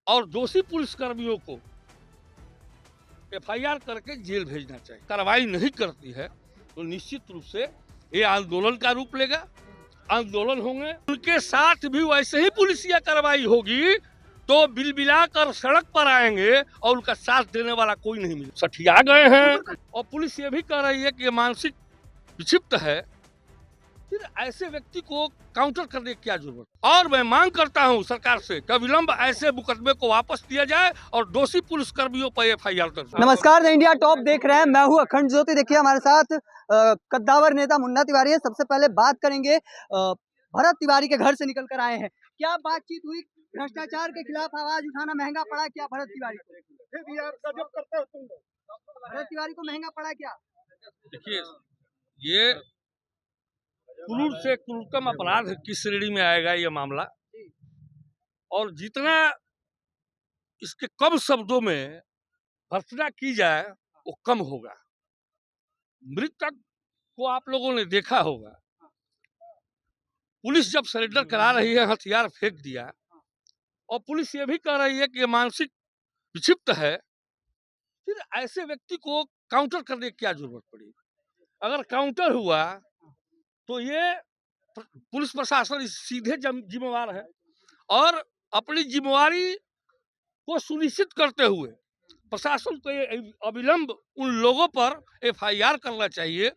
और दोषी पुलिसकर्मियों को एफआईआर करके जेल भेजना चाहिए। कार्रवाई नहीं करती है तो निश्चित रूप से ये आंदोलन का रूप लेगा, आंदोलन होंगे, उनके साथ भी वैसे ही पुलिसिया कार्रवाई होगी तो बिलबिला कर सड़क पर आएंगे और उनका साथ देने वाला कोई नहीं मिलेगा। सठिया गए हैं और पुलिस ये भी कह रही है कि ये मानसिक विक्षिप्त है, फिर ऐसे व्यक्ति को काउंटर करने की क्या जरूरत। और मैं मांग करता हूं सरकार से कि विलंब ऐसे मुकदमे को वापस दिया जाए और दोषी पुलिसकर्मियों पर एफआईआर दर्ज। नमस्कार, इंडिया टॉप देख रहे हैं, मैं हूं अखंड ज्योति। देखिए हमारे साथ कद्दावर नेता मुन्ना तिवारी है। सबसे पहले बात करेंगे, भरत तिवारी के घर से निकल कर आए हैं, क्या बातचीत हुई? भ्रष्टाचार के खिलाफ आवाज उठाना महंगा पड़ा क्या भरत तिवारी को? भरत तिवारी को महंगा पड़ा क्या? देखिए, ये क्रूर से क्रूरतम अपराध की श्रेणी में आएगा ये मामला, और जितना इसके कम शब्दों में भर्त्सना की जाए वो कम होगा। मृतक को आप लोगों ने देखा होगा, पुलिस जब सरेंडर करा रही है हथियार फेंक दिया, और पुलिस ये भी कह रही है कि मानसिक विक्षिप्त है, फिर ऐसे व्यक्ति को काउंटर करने की क्या जरूरत पड़ी? अगर काउंटर हुआ तो ये पुलिस प्रशासन सीधे जिम्मेवार है, और अपनी जिम्मेवारी को सुनिश्चित करते हुए प्रशासन को अविलंब उन लोगों पर एफआईआर करना चाहिए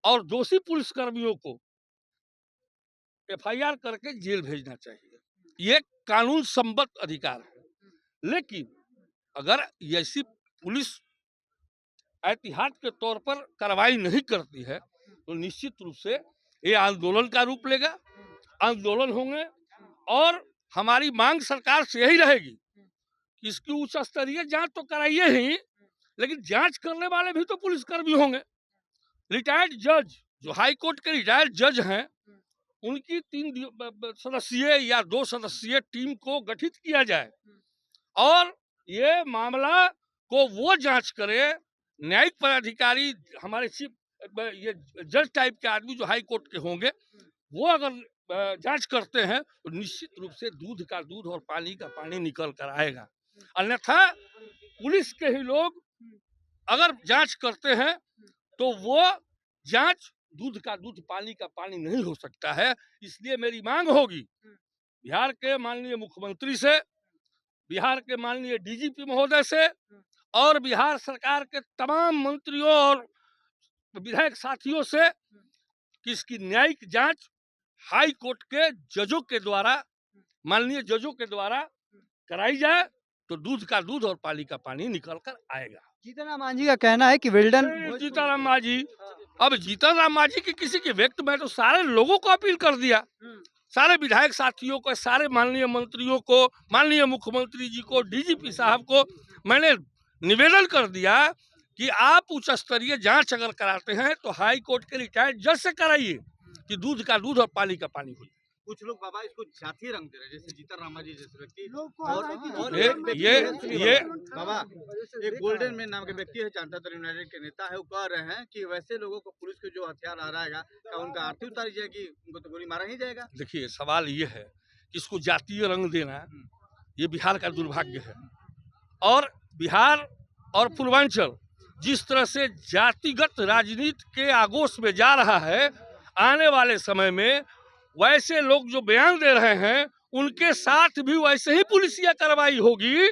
और दोषी पुलिसकर्मियों को एफआईआर करके जेल भेजना चाहिए। ये कानून सम्मत अधिकार है। लेकिन अगर ऐसी पुलिस एहतियात के तौर पर कार्रवाई नहीं करती है तो निश्चित रूप से ये आंदोलन का रूप लेगा, आंदोलन होंगे, और हमारी मांग सरकार से यही रहेगी कि इसकी उच्च स्तरीय जांच तो कराइए ही, लेकिन जांच करने वाले भी तो पुलिसकर्मी होंगे। रिटायर्ड जज, जो हाई कोर्ट के रिटायर्ड जज हैं, उनकी 3 सदस्यीय या 2 सदस्यीय टीम को गठित किया जाए और ये मामला को वो जांच करे। न्यायिक पदाधिकारी, हमारे चीफ ये जज टाइप के आदमी जो हाई कोर्ट के होंगे, वो अगर जांच करते हैं तो निश्चित रूप से दूध का दूध और पानी का पानी निकल कर आएगा। अन्यथा पुलिस के ही लोग अगर जांच करते हैं तो वो जांच दूध का दूध पानी का पानी नहीं हो सकता है। इसलिए मेरी मांग होगी बिहार के माननीय मुख्यमंत्री से, बिहार के माननीय डीजीपी महोदय से और बिहार सरकार के तमाम मंत्रियों और विधायक साथियों से कि इसकी न्यायिक जांच हाई कोर्ट के जजों के द्वारा, माननीय जजों के द्वारा कराई जाए तो दूध का दूध और पानी का पानी निकल कर आएगा। जीतन राम मांझी का कहना है कि विल्डन जीतन राम मांझी, अब जीतन राम मांझी की किसी के व्यक्त में तो सारे लोगों को अपील कर दिया, सारे विधायक साथियों को, सारे माननीय मंत्रियों को, माननीय मुख्यमंत्री जी को, डीजीपी साहब को मैंने निवेदन कर दिया कि आप उच्च स्तरीय जांच अगर कराते हैं तो हाई कोर्ट के रिटायर्ड जज से कराइए कि दूध का दूध और पानी का पानी हो। कुछ लोग बाबा इसको जातीय रंग दे रहे हैं, जैसे जीतन राम मांझी जैसे व्यक्ति, और ये बाबा एक गोल्डन मैन नाम के व्यक्ति है, जनता दल यूनाइटेड के नेता है, वो कह रहे हैं कि वैसे लोगों को पुलिस के जो हथियार आ रहा है क्या उनका आरती उतारी जाएगी, उनको तो गोली मारा ही जाएगा। देखिए, सवाल ये है कि इसको जातीय रंग देना ये बिहार का दुर्भाग्य है, और बिहार और पूर्वांचल जिस तरह से जातिगत राजनीति के आगोश में जा रहा है, आने वाले समय में वैसे लोग जो बयान दे रहे हैं उनके साथ भी वैसे ही पुलिसिया कार्रवाई होगी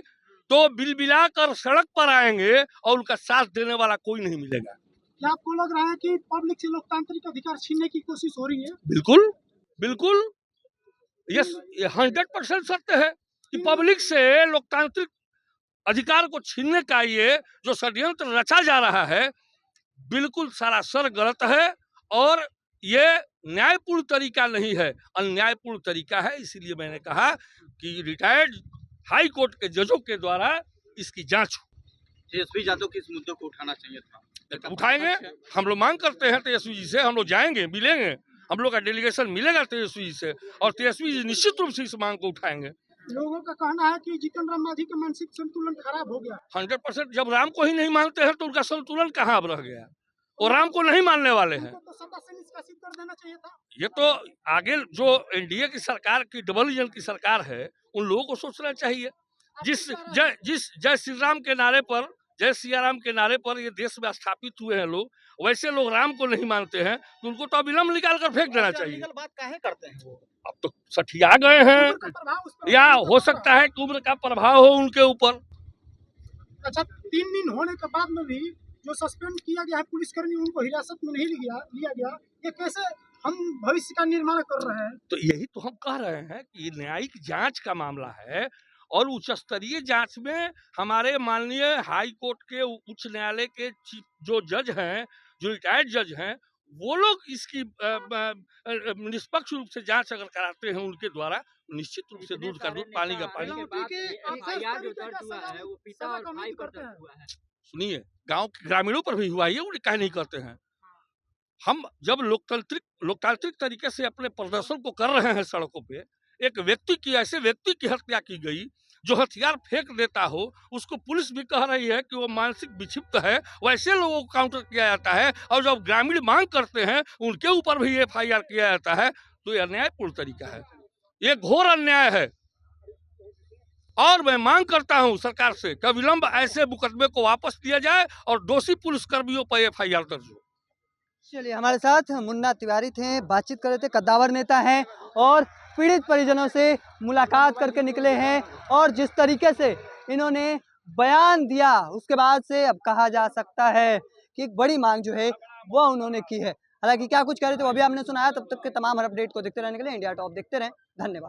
तो बिलबिला कर सड़क पर आएंगे और उनका साथ देने वाला कोई नहीं मिलेगा। क्या आपको लग रहा है कि पब्लिक से लोकतांत्रिक अधिकार छीनने की कोशिश हो रही है? बिल्कुल बिल्कुल, ये 100% सत्य है कि पब्लिक से लोकतांत्रिक अधिकार को छीनने का ये जो षड्यंत्र रचा जा रहा है बिल्कुल सरासर गलत है, और ये न्यायपूर्ण तरीका नहीं है, अन्यायपूर्ण तरीका है। इसीलिए मैंने कहा कि रिटायर्ड हाई कोर्ट के जजों के द्वारा इसकी जांच हो। तेजस्वी यादव को इस मुद्दे को उठाना चाहिए था। उठाएंगे, हम लोग मांग करते हैं तेजस्वी जी से, हम लोग जाएंगे, मिलेंगे, हम लोग का डेलीगेशन मिलेगा तेजस्वी जी से, और तेजस्वी जी निश्चित रूप से इस मांग को उठाएंगे। लोगों का कहना है कि जीतन राम मांझी का मानसिक संतुलन खराब हो गया। 100%। जब राम को ही नहीं मानते हैं तो उनका संतुलन कहाँ अब रह गया? और राम को नहीं मानने वाले हैं। तो सत्ता से निष्कासित कर देना चाहिए था। ये तो आगे जो एनडीए की सरकार की, डबल इंजन की सरकार है, उन लोगों को सोचना चाहिए। जिस जय श्री राम के नारे पर, जय सिया राम के नारे पर ये देश में स्थापित हुए हैं लोग, वैसे लोग राम को नहीं मानते हैं तो उनको तो अविलंब निकाल कर फेंक देना चाहिए। बात काहे करते हैं वो? अब तो सठिया गए हैं, उम्र का प्रभाव उस पर या हो सकता है कि उम्र का प्रभाव हो उनके ऊपर। अच्छा, 3 दिन होने के बाद में भी जो सस्पेंड किया गया है पुलिसकर्मी, उनको हिरासत में नहीं लिया गया, ये कैसे हम भविष्य का निर्माण कर रहे हैं? तो यही तो हम कह रहे हैं कि न्यायिक जांच का मामला है और उच्च स्तरीय जांच में हमारे माननीय हाई कोर्ट के, उच्च न्यायालय के चीफ जो जज हैं, जो रिटायर्ड जज हैं, वो लोग इसकी निष्पक्ष रूप से जांच अगर कराते हैं उनके द्वारा, निश्चित रूप से दूध का दूध, पानी का पानी। सुनिए, गांव के ग्रामीणों पर भी हुआ है, वो कहीं नहीं करते हैं। हम जब लोकतांत्रिक तरीके से अपने प्रदर्शन को कर रहे हैं सड़कों पे, एक व्यक्ति की, ऐसे व्यक्ति की हत्या की गई जो हथियार फेंक देता हो, उसको पुलिस भी कह रही है कि वो मानसिक विक्षिप्त है, वैसे लोगों को काउंटर किया जाता है। और जब ग्रामीण मांग करते हैं उनके ऊपर भी FIR किया जाता है, तो ये अन्यायपूर्ण तरीका है, ये घोर अन्याय है। और मैं मांग करता हूं सरकार से कि विलंब ऐसे मुकदमे को वापस लिया जाए और दोषी पुलिसकर्मियों पर FIR दर्ज हो। चलिए, हमारे साथ मुन्ना तिवारी थे, बातचीत कर रहे थे, कद्दावर नेता हैं और पीड़ित परिजनों से मुलाकात करके निकले हैं। और जिस तरीके से इन्होंने बयान दिया, उसके बाद से अब कहा जा सकता है कि एक बड़ी मांग जो है वो उन्होंने की है। हालांकि क्या कुछ कह रहे थे वो अभी आपने सुनाया। तब तक के तमाम हर अपडेट को देखते रहने के लिए इंडिया टॉप देखते रहें। धन्यवाद।